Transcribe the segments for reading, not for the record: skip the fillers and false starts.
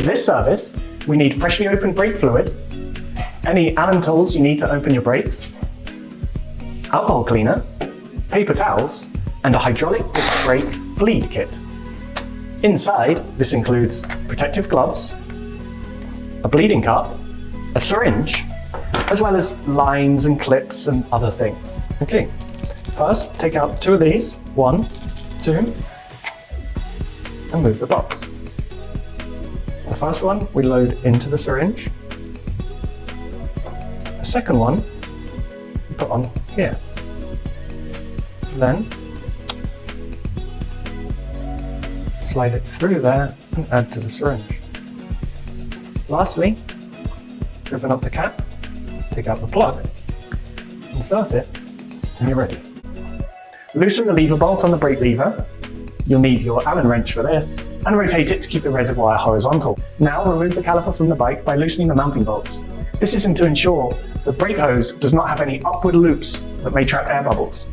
For this service, we need freshly opened brake fluid, any Allen tools you need to open your brakes, alcohol cleaner, paper towels, and a hydraulic disc brake bleed kit. Inside, this includes protective gloves, a bleeding cup, a syringe, as well as lines and clips and other things. Okay, first take out 2 of these, 1, 2, and move the box. The first one we load into the syringe. The second one we put on here. Then slide it through there and add to the syringe. Lastly, open up the cap, take out the plug, insert it, and you're ready. Loosen the lever bolt on the brake lever. You'll need your Allen wrench for this, and rotate it to keep the reservoir horizontal. Now remove the caliper from the bike by loosening the mounting bolts. This is to ensure the brake hose does not have any upward loops that may trap air bubbles.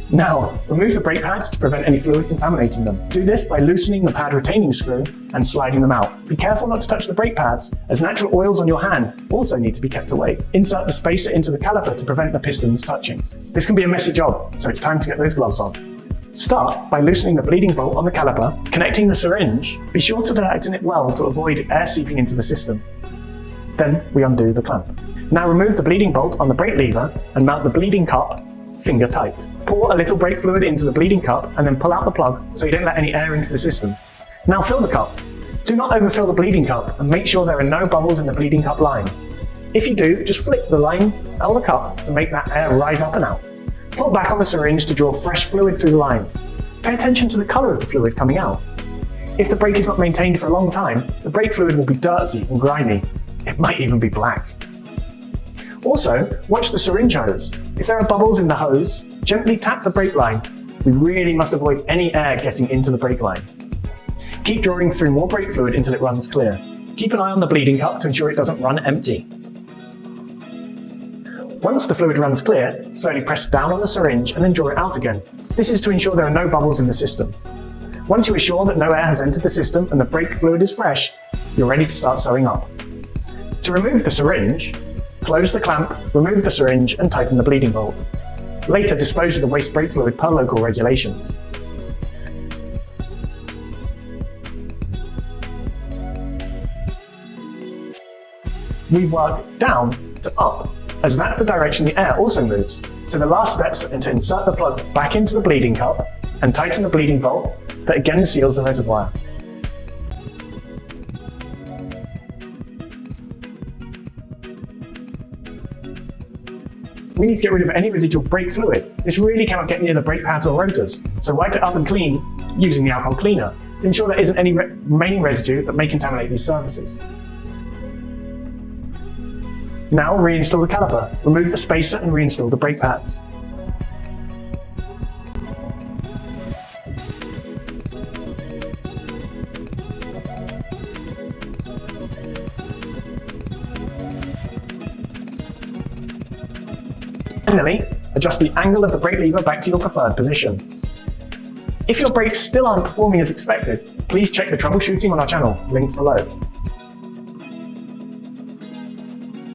Now, remove the brake pads to prevent any fluid contaminating them. Do this by loosening the pad retaining screw and sliding them out. Be careful not to touch the brake pads, as natural oils on your hand also need to be kept away. Insert the spacer into the caliper to prevent the pistons touching. This can be a messy job, so it's time to get those gloves on. Start by loosening the bleeding bolt on the caliper, connecting the syringe. Be sure to tighten it well to avoid air seeping into the system. Then we undo the clamp. Now remove the bleeding bolt on the brake lever and mount the bleeding cup finger tight. Pour a little brake fluid into the bleeding cup and then pull out the plug so you don't let any air into the system. Now fill the cup. Do not overfill the bleeding cup and make sure there are no bubbles in the bleeding cup line. If you do, just flick the line out of the cup to make that air rise up and out. Pull back on the syringe to draw fresh fluid through the lines. Pay attention to the colour of the fluid coming out. If the brake is not maintained for a long time, the brake fluid will be dirty and grimy. It might even be black. Also, watch the syringe hose. If there are bubbles in the hose, gently tap the brake line. We really must avoid any air getting into the brake line. Keep drawing through more brake fluid until it runs clear. Keep an eye on the bleeding cup to ensure it doesn't run empty. Once the fluid runs clear, slowly press down on the syringe and then draw it out again. This is to ensure there are no bubbles in the system. Once you are sure that no air has entered the system and the brake fluid is fresh, you're ready to start sewing up. To remove the syringe, close the clamp, remove the syringe and tighten the bleeding bolt. Later, dispose of the waste brake fluid per local regulations. We work down to up, as that's the direction the air also moves. So the last steps are to insert the plug back into the bleeding cup and tighten the bleeding bolt that again seals the reservoir. We need to get rid of any residual brake fluid. This really cannot get near the brake pads or rotors, so wipe it up and clean using the alcohol cleaner to ensure there isn't any remaining residue that may contaminate these surfaces. Now reinstall the caliper, remove the spacer and reinstall the brake pads. Finally, adjust the angle of the brake lever back to your preferred position. If your brakes still aren't performing as expected, please check the troubleshooting on our channel, linked below.